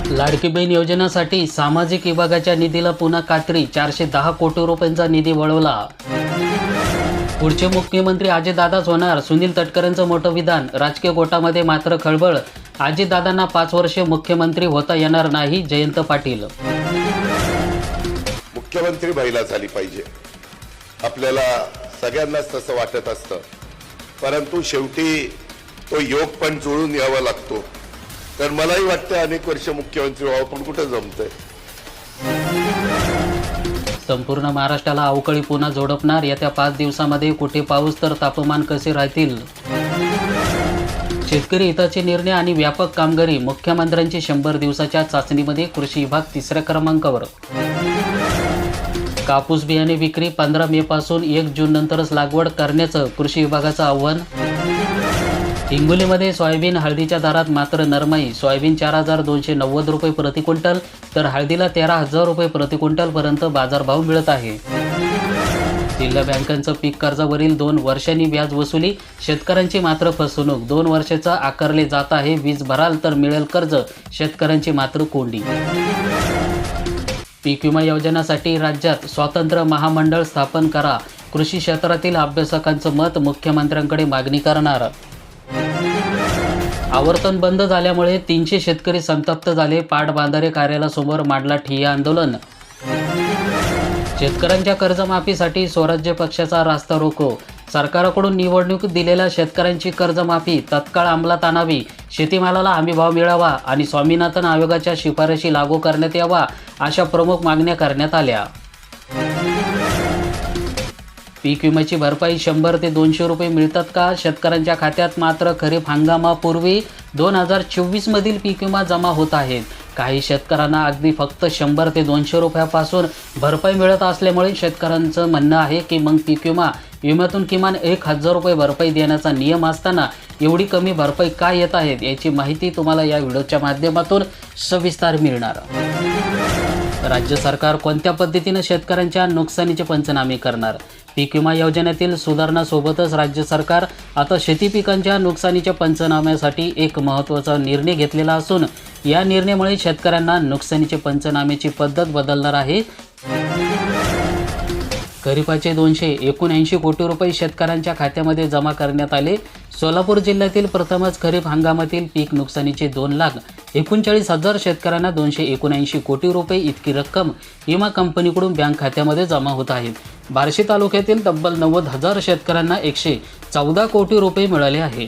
लाडकी बहीण योजनेसाठी सामाजिक विभागाच्या निधीला पुन्हा कात्री, 410 कोटी रुपयांचा निधी वळवला। पुढचे मुख्यमंत्री अजितदादाच होणार, सुनील तटकरेंचं मोठं विधान। राजकीय गोटामध्ये मात्र खळबळ, अजितदादांना 5 वर्षे मुख्यमंत्री होता येणार नाही, जयंत पाटील। मुख्यमंत्री महिला झाली पाहिजे, आपल्याला सगळ्यांनाच तसं वाटत असतं, परंतु शेवटी तो योग पण जुळून यावा लागतो। तर मलाही वाटतं अनेक वर्ष मुख्यमंत्री व्हावं, पण कुठे जमतंय। संपूर्ण महाराष्ट्राला अवकाळी पुन्हा झोडपणार, येत्या 5 दिवसांमध्ये कुठे पाऊस तर तापमान कसे राहतील। शेतकरी हिताचे निर्णय आणि व्यापक कामगिरी, मुख्यमंत्र्यांची 100 दिवसाच्या चाचणीमध्ये कृषी विभाग 3ऱ्या क्रमांकावर। कापूस बियाणे विक्री 15 मे पासून 1 जून नंतरच लागवड करण्याचं कृषी विभागाचं आव्हान। हिंगोलीमध्ये सोयाबीन हळदीच्या दरात मात्र नरमाई, सोयाबीन 4290 रुपये प्रति क्विंटल तर हळदीला 13,000 रुपये प्रति क्विंटल पर्यंत बाजारभाव मिळत आहे। जिल्हा बँकांचं पीक कर्जावरील 2 वर्षांनी व्याज वसुली, शेतकऱ्यांची मात्र फसवणूक, 2 वर्षाचा आकारले जात आहे, वीज भराल तर मिळेल कर्ज, शेतकऱ्यांची मात्र कोंडी। पीक विमा योजनेसाठी राज्यात स्वतंत्र महामंडळ स्थापन करा, कृषी क्षेत्रातील अभ्यासकांचं मत, मुख्यमंत्र्यांकडे मागणी करणार। आवर्तन बंद झाल्यामुळे 300 शेतकरी संतप्त झाले, पाटबंधारे कार्यालयासमोर मांडला ठिय्या आंदोलन। शेतकऱ्यांच्या कर्जमाफीसाठी स्वराज्य पक्षाचा रास्ता रोको, सरकारकडून निवडणूक दिलेल्या शेतकऱ्यांची कर्जमाफी तत्काळ अंमलात आणावी, शेतीमालाला हमीभाव मिळावा आणि स्वामीनाथन आयोगाच्या शिफारशी लागू करण्यात यावा, अशा प्रमुख मागण्या करण्यात आल्या। पीक विम्याची भरपाई 100 ते 200 रुपये मिळतात का? शेतकऱ्यांच्या खात्यात मात्र खरीप हंगामापूर्वी 2024 मधील पीक विमा जमा होत आहेत। काही शेतकऱ्यांना अगदी फक्त 100 ते 200 रुपयापासून भरपाई मिळत असल्यामुळे शेतकऱ्यांचं म्हणणं आहे की मग पीक विम्यातून किमान 1000 रुपये भरपाई देण्याचा नियम असताना एवढी कमी भरपाई का येत आहेत, याची माहिती तुम्हाला या व्हिडिओच्या माध्यमातून सविस्तर मिळणार। राज्य सरकार कोणत्या पद्धतीने शेतकऱ्यांच्या नुकसानीचे पंचनामे करणार? पीक विमा योजनेतील सुधारणासोबतच राज्य सरकार आता शेती पिकांच्या नुकसानीच्या पंचनाम्यासाठी एक महत्त्वाचा निर्णय घेतलेला असून या निर्णयामुळे शेतकऱ्यांना नुकसानीचे पंचनाम्याची पद्धत बदलणार आहे। खरीपाचे 279 कोटी रुपये शेतकऱ्यांच्या खात्यामध्ये जमा करण्यात आले। सोलापूर जिल्ह्यातील प्रथमच खरीप हंगामातील पीक नुकसानीचे 2,39,000 शेतकऱ्यांना 279 कोटी रुपये इतकी रक्कम विमा कंपनीकडून बँक खात्यामध्ये जमा होत आहेत। बार्शी तालुक्यातील तब्बल 90,000 शेतकऱ्यांना 114 कोटी रुपये मिळाले आहे।